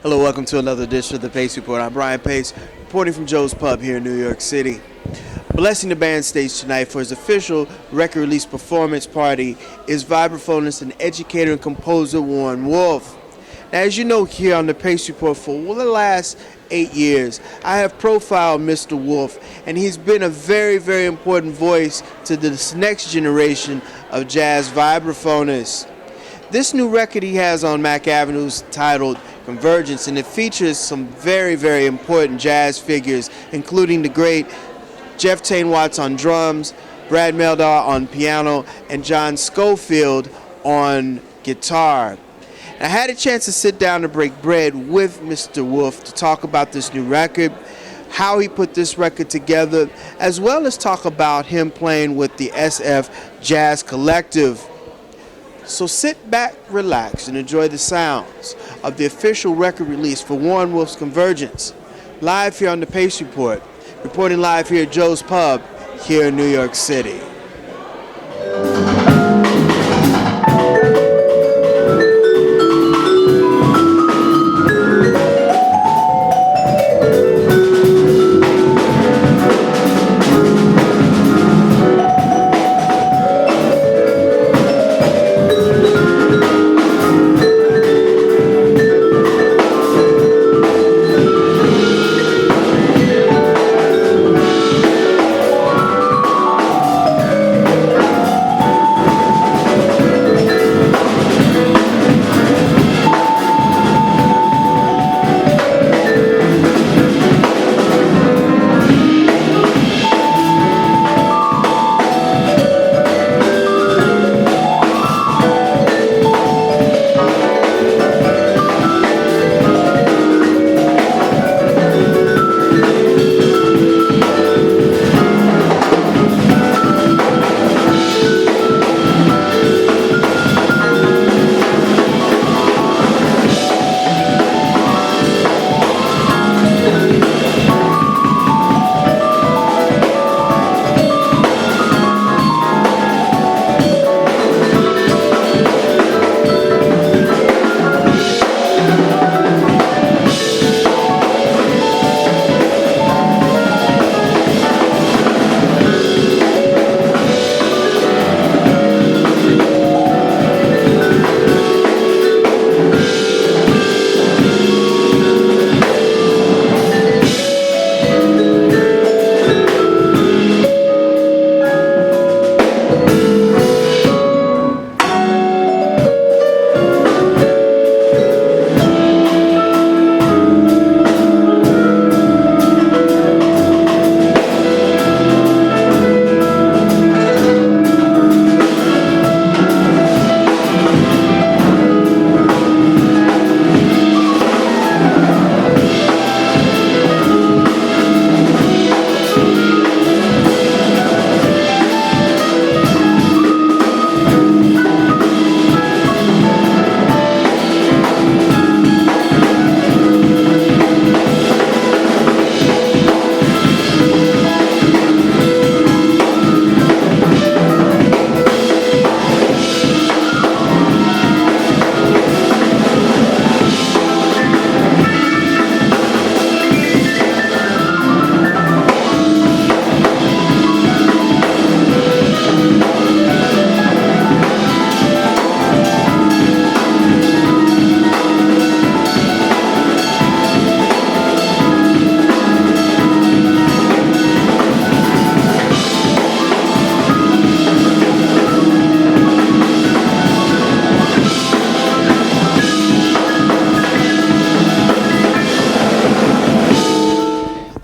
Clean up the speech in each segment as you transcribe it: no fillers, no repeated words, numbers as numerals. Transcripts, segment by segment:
Hello, welcome to another edition of the Pace Report. I'm Brian Pace, reporting from Joe's Pub here in New York City. Blessing the band stage tonight for his official record release performance party is vibraphonist and educator and composer Warren Wolf. Now, as you know, here on the Pace Report for the last 8 years, I have profiled Mr. Wolf, and he's been a very, very important voice to this next generation of jazz vibraphonists. This new record he has on Mac Avenue is titled Convergence, and it features some very, very important jazz figures, including the great Jeff Tain Watts on drums, Brad Meldau on piano, and John Schofield on guitar. And I had a chance to sit down to break bread with Mr. Wolf to talk about this new record, how he put this record together, as well as talk about him playing with the SF Jazz Collective. So sit back, relax, and enjoy the sounds of the official record release for Warren Wolf's Convergence. Live here on the Pace Report, reporting live here at Joe's Pub here in New York City.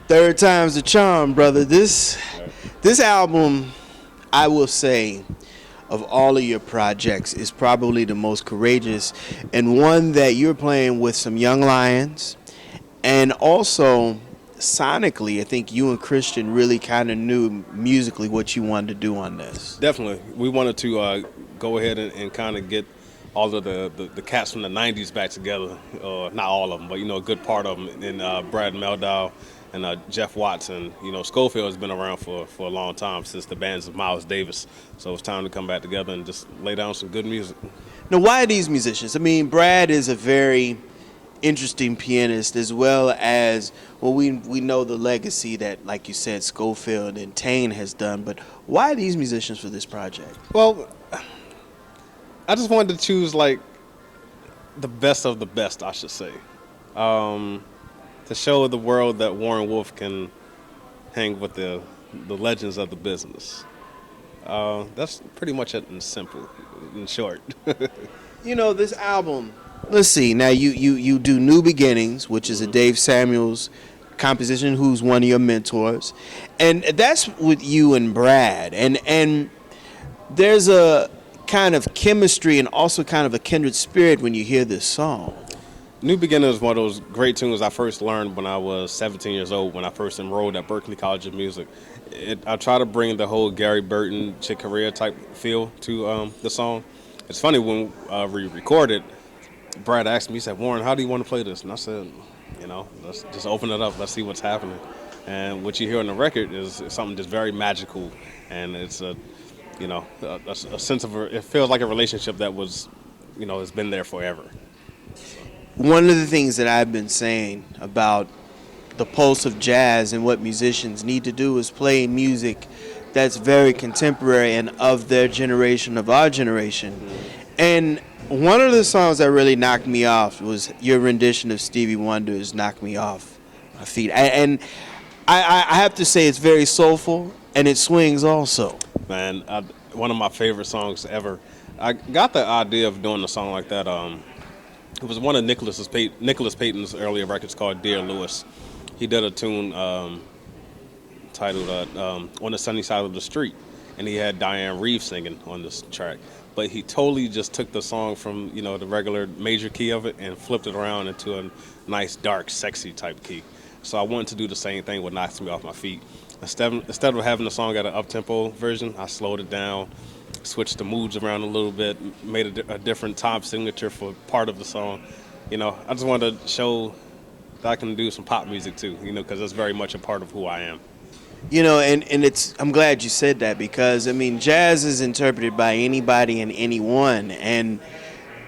Third time's the charm, brother. This album, I will say, of all of your projects, is probably the most courageous, and one that you're playing with some young lions, and also sonically, I think you and Christian really kind of knew musically what you wanted to do on this. Definitely. We wanted to go ahead and kind of get all of the cats from the 90s back together. Not all of them, but, a good part of them. And Brad Meldau and Jeff Watts. And, Schofield has been around for a long time, since the bands of Miles Davis. So it's time to come back together and just lay down some good music. Now, why are these musicians? I mean, Brad is a very interesting pianist, as well as, well, we know the legacy that, like you said, Schofield and Tane has done. But why these musicians for this project? Well, I just wanted to choose like the best of the best, I should say, to show the world that Warren Wolf can hang with the legends of the business. That's pretty much it in simple, in short. This album. Let's see. Now you do New Beginnings, which is a Dave Samuels composition, who's one of your mentors, and that's with you and Brad, and there's a kind of chemistry and also kind of a kindred spirit when you hear this song. New Beginning is one of those great tunes I first learned when I was 17 years old, when I first enrolled at Berklee College of Music. I try to bring the whole Gary Burton, Chick Corea type feel to the song. It's funny, when we recorded, Brad asked me, he said, "Warren, how do you want to play this?" And I said, let's just open it up, let's see what's happening. And what you hear on the record is something just very magical, and it's a sense of, it feels like a relationship that was, has been there forever. One of the things that I've been saying about the pulse of jazz and what musicians need to do is play music that's very contemporary and of their generation, of our generation. And one of the songs that really knocked me off was your rendition of Stevie Wonder's "Knock Me Off My Feet." And I have to say, it's very soulful and it swings also. Man, one of my favorite songs ever. I got the idea of doing a song like that. It was one of Nicholas Payton's earlier records called "Dear Lewis." He did a tune titled "On the Sunny Side of the Street," and he had Diane Reeves singing on this track. But he totally just took the song from the regular major key of it and flipped it around into a nice, dark, sexy type key. So I wanted to do the same thing with "Knocks Me Off My Feet." Instead of having the song at an up-tempo version, I slowed it down, switched the moods around a little bit, made a different time signature for part of the song. I just wanted to show that I can do some pop music too, because it's very much a part of who I am. And I'm glad you said that, because jazz is interpreted by anybody and anyone, and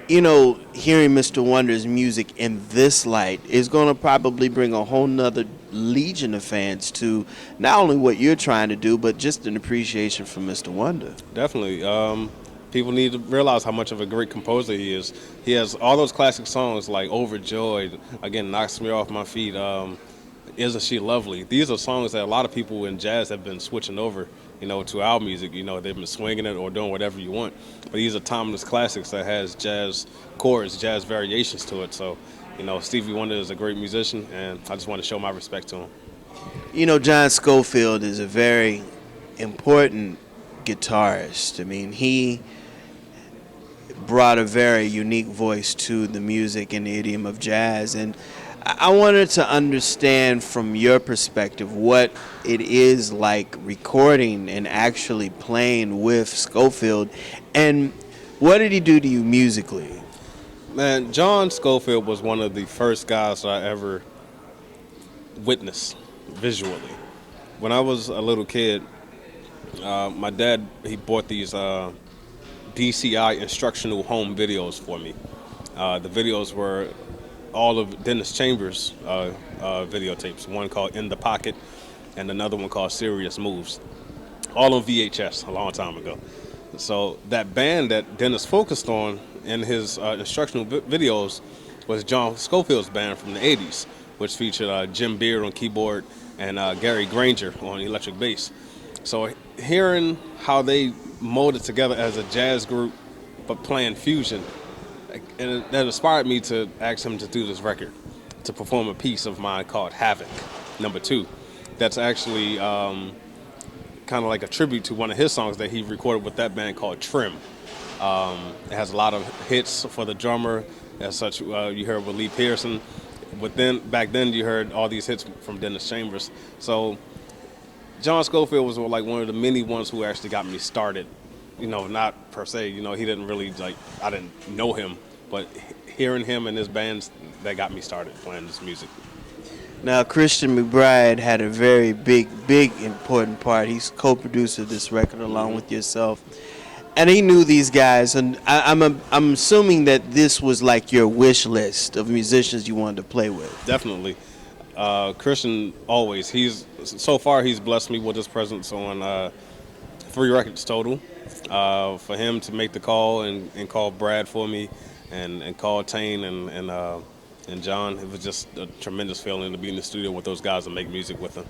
hearing Mr. Wonder's music in this light is going to probably bring a whole nother legion of fans to not only what you're trying to do, but just an appreciation for Mr. Wonder. Definitely. People need to realize how much of a great composer he is. He has all those classic songs like "Overjoyed," again, "Knocks Me Off My Feet," "Isn't She Lovely?" These are songs that a lot of people in jazz have been switching over, to our music. They've been swinging it or doing whatever you want. But these are timeless classics that has jazz chords, jazz variations to it. So, Stevie Wonder is a great musician, and I just want to show my respect to him. John Schofield is a very important guitarist. He brought a very unique voice to the music and the idiom of jazz, and I wanted to understand from your perspective what it is like recording and actually playing with Schofield, and what did he do to you musically? Man, John Schofield was one of the first guys that I ever witnessed visually. When I was a little kid, my dad, he bought these DCI instructional home videos for me. The videos were all of Dennis Chambers' videotapes, one called "In the Pocket" and another one called "Serious Moves," all on VHS a long time ago. So that band that Dennis focused on in his instructional videos was John Schofield's band from the 80s, which featured Jim Beard on keyboard and Gary Granger on electric bass. So hearing how they molded together as a jazz group but playing fusion, and that inspired me to ask him to do this record, to perform a piece of mine called "Havoc, Number 2." That's actually kind of like a tribute to one of his songs that he recorded with that band called Trim. It has a lot of hits for the drummer, as such. You heard with Lee Pearson, but back then you heard all these hits from Dennis Chambers. So John Schofield was like one of the many ones who actually got me started. Not per se, he didn't really I didn't know him, but hearing him and his bands, that got me started playing this music. Now, Christian McBride had a very big important part. He's co-producer of this record along with yourself. And he knew these guys, and I'm assuming that this was like your wish list of musicians you wanted to play with. Definitely. Christian always. He's blessed me with his presence on 3 records total. For him to make the call and call Brad for me, and call Tane and John, it was just a tremendous feeling to be in the studio with those guys and make music with them.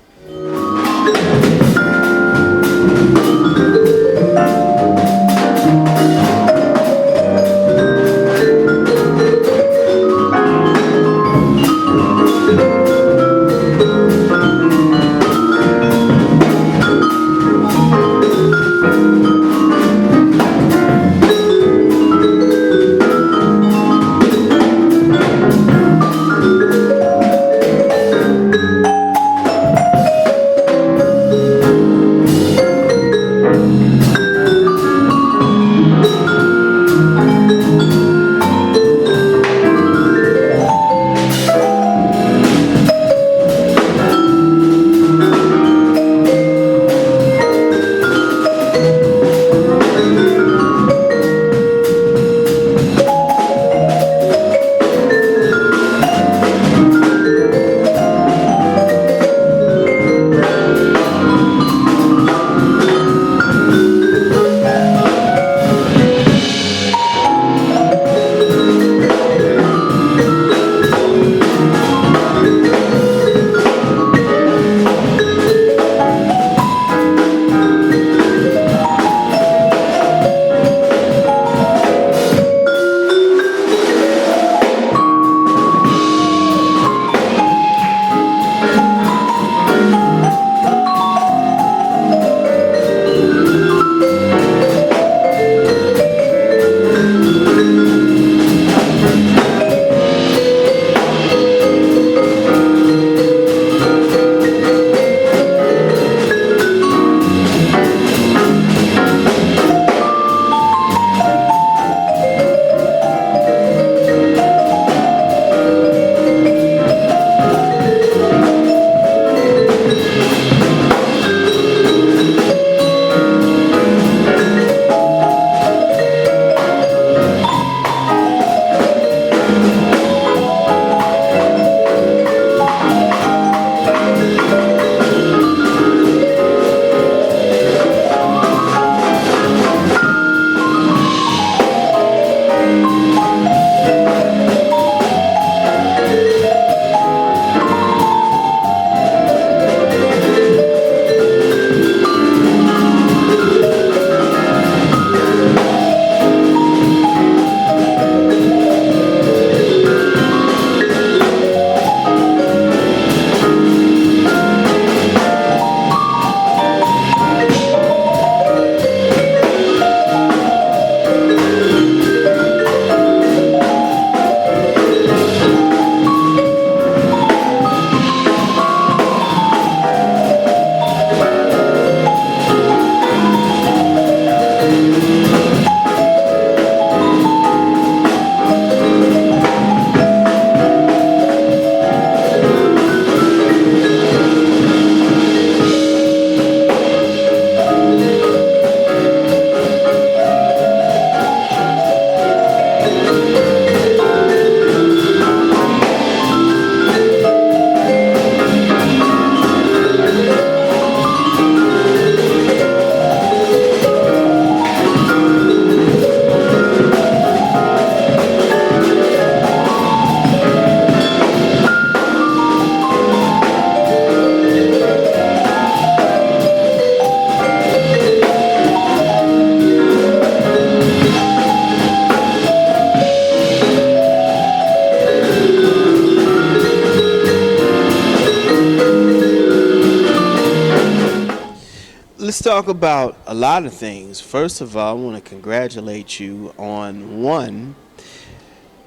Let's talk about a lot of things. First of all, I want to congratulate you on one,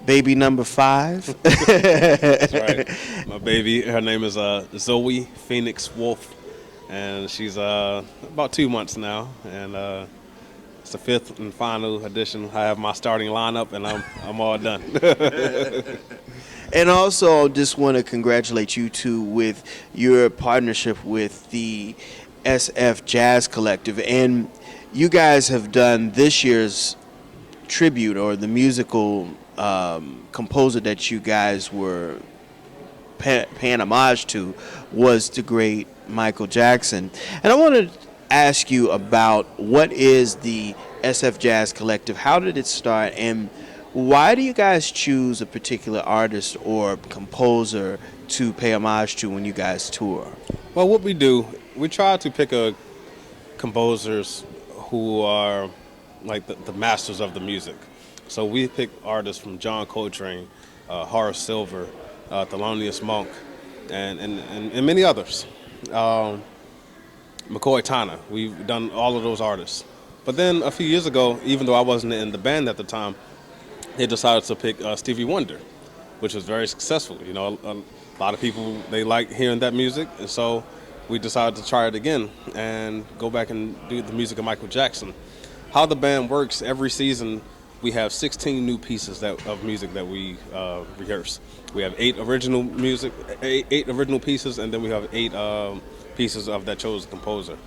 baby number 5. That's right. My baby, her name is Zoe Phoenix Wolf, and she's about 2 months now, and it's the 5th and final edition. I have my starting lineup, and I'm all done. And also, just want to congratulate you too with your partnership with the SF Jazz Collective. And you guys have done this year's tribute or the musical composer that you guys were paying homage to was the great Michael Jackson. And I want to ask you about what is the SF Jazz Collective? How did it start? And why do you guys choose a particular artist or composer to pay homage to when you guys tour? Well, what we do, we try to pick a composers who are like the masters of the music. So we pick artists from John Coltrane, Horace Silver, Thelonious Monk, and many others. McCoy Tyner. We've done all of those artists. But then a few years ago, even though I wasn't in the band at the time, they decided to pick Stevie Wonder, which was very successful. You know, a lot of people, they like hearing that music, and so we decided to try it again and go back and do the music of Michael Jackson. How the band works, every season we have 16 new pieces of music that we rehearse. We have eight original pieces, and then we have eight pieces of that chosen composer.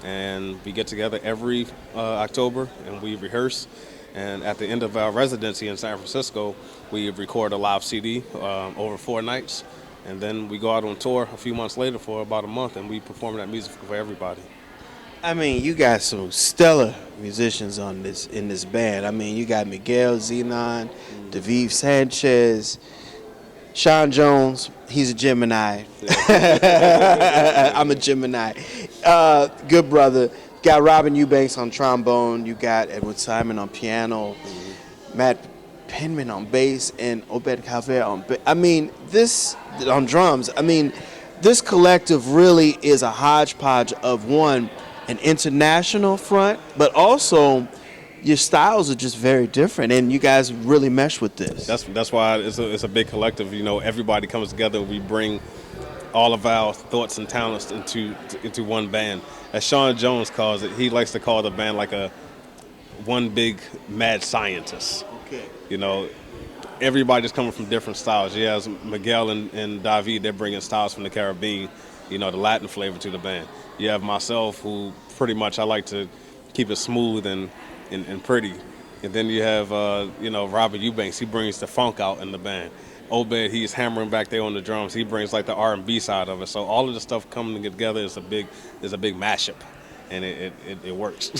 And we get together every October and we rehearse. And at the end of our residency in San Francisco, we record a live CD over 4 nights. And then we go out on tour a few months later for about a month, and we perform that music for everybody. I mean, you got some stellar musicians in this band. I mean, you got Miguel Zenon, Daviv Sanchez, Sean Jones. He's a Gemini. Yeah. I'm a Gemini. Good brother. Got Robin Eubanks on trombone. You got Edward Simon on piano. Matt Penman on bass, and Obed Calvert on this on drums. I mean, this collective really is a hodgepodge of an international front, but also your styles are just very different, and you guys really mesh with this. That's why it's a big collective. You know, everybody comes together, and we bring all of our thoughts and talents into one band. As Sean Jones calls it, he likes to call the band like one big mad scientist. Okay. You know, everybody's coming from different styles. Yeah, Miguel and David, they're bringing styles from the Caribbean, you know, the Latin flavor to the band. You have myself, who pretty much I like to keep it smooth and pretty. And then you have, Robert Eubanks. He brings the funk out in the band. Obed, he's hammering back there on the drums. He brings like the R&B side of it. So all of the stuff coming together is a big mashup, and it works.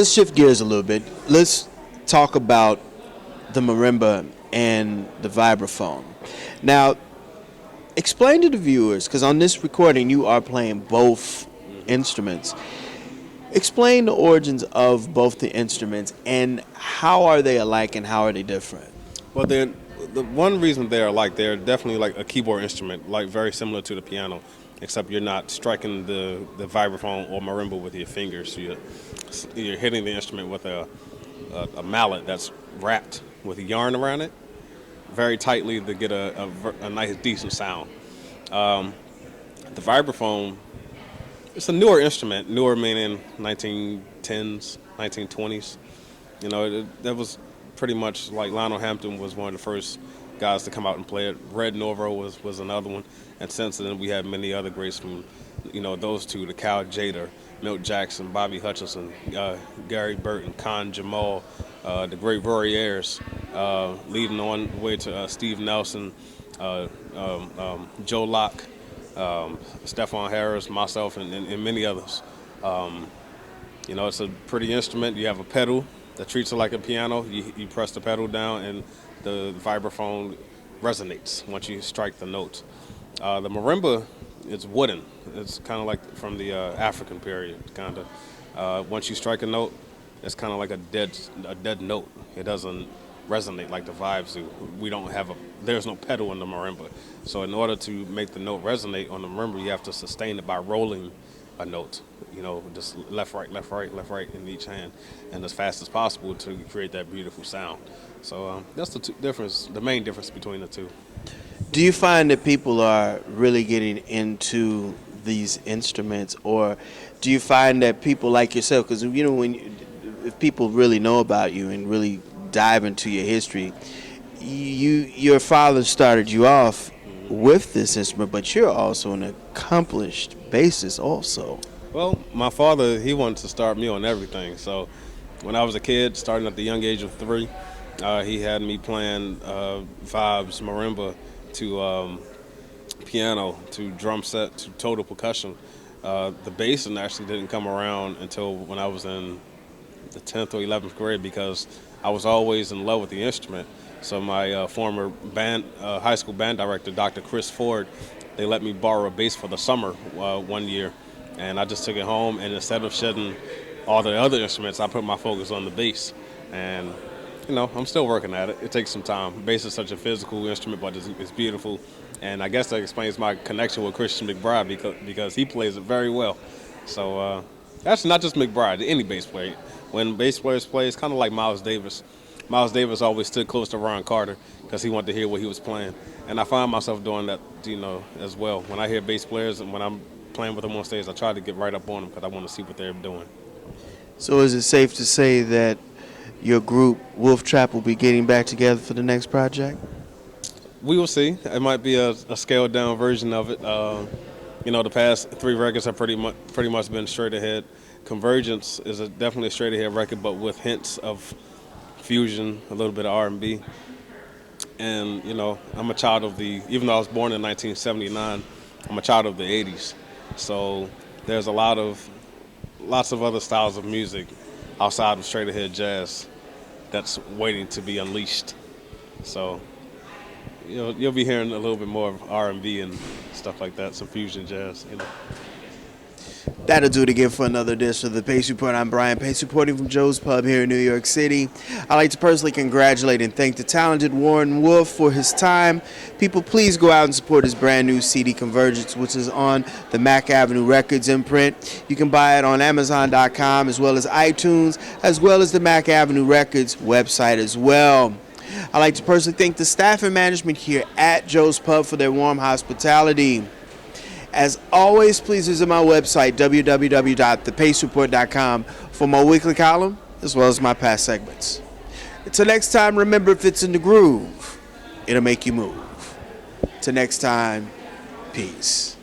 let's shift gears a little bit. Let's talk about the marimba and the vibraphone. Now, explain to the viewers, because on this recording you are playing both instruments. Explain the origins of both the instruments and how are they alike and how are they different? Well, the one reason they're alike, they're definitely like a keyboard instrument, like very similar to the piano, except you're not striking the vibraphone or marimba with your fingers. You're hitting the instrument with a mallet that's wrapped with yarn around it very tightly to get a nice, decent sound. The vibraphone, it's a newer instrument, newer meaning 1910s, 1920s. You know, that was pretty much like Lionel Hampton was one of the first guys to come out and play it. Red Norvo was another one. And since then, we had many other greats from, those two, the Cal Jader, Milt Jackson, Bobby Hutcherson, Gary Burton, Con Jamal, the great Rory Ayers, leading on the way to Steve Nelson, Joe Locke, Stephon Harris, myself, and many others. It's a pretty instrument. You have a pedal that treats it like a piano. You press the pedal down, and the vibraphone resonates once you strike the notes. The marimba, it's wooden. It's kind of like from the African period, kind of. Once you strike a note, it's kind of like a dead note. It doesn't resonate like the vibes do. There's no pedal in the marimba. So in order to make the note resonate on the marimba, you have to sustain it by rolling a note, just left, right, left, right, left, right in each hand, and as fast as possible to create that beautiful sound. So that's the main difference between the two. Do you find that people are really getting into these instruments, or do you find that people like yourself, because if people really know about you and really dive into your history, your father started you off with this instrument, but you're also an accomplished bassist also. Well, my father, he wanted to start me on everything. So when I was a kid, starting at the young age of 3, he had me playing vibes, marimba, to piano, to drum set, to total percussion. The bassing actually didn't come around until when I was in the 10th or 11th grade, because I was always in love with the instrument. So my former high school band director, Dr. Chris Ford, they let me borrow a bass for the summer one year, and I just took it home, and instead of shedding all the other instruments, I put my focus on the bass. And I'm still working at it. It takes some time. Bass is such a physical instrument, but it's beautiful, and I guess that explains my connection with Christian McBride, because he plays it very well. So that's not just McBride, any bass player. When bass players play, it's kind of like Miles Davis. Miles Davis always stood close to Ron Carter because he wanted to hear what he was playing. And I find myself doing that, as well. When I hear bass players and when I'm playing with them on stage, I try to get right up on them because I want to see what they're doing. So is it safe to say that your group, Wolf Trap, will be getting back together for the next project? We will see. It might be a scaled down version of it. The past 3 records have pretty much been straight ahead. Convergence is definitely a straight ahead record, but with hints of fusion, a little bit of R&B. And, I'm a child of even though I was born in 1979, I'm a child of the 80s. So there's lots of other styles of music outside of straight ahead jazz that's waiting to be unleashed. So, you'll be hearing a little bit more of R&B and stuff like that, some fusion jazz, That'll do it again for another edition of the Pace Report. I'm Brian Pace, reporting from Joe's Pub here in New York City. I'd like to personally congratulate and thank the talented Warren Wolf for his time. People, please go out and support his brand new CD, Convergence, which is on the Mack Avenue Records imprint. You can buy it on Amazon.com as well as iTunes, as well as the Mack Avenue Records website as well. I'd like to personally thank the staff and management here at Joe's Pub for their warm hospitality. As always, please visit my website, www.thepacereport.com, for my weekly column, as well as my past segments. Until next time, remember, if it's in the groove, it'll make you move. Till next time, peace.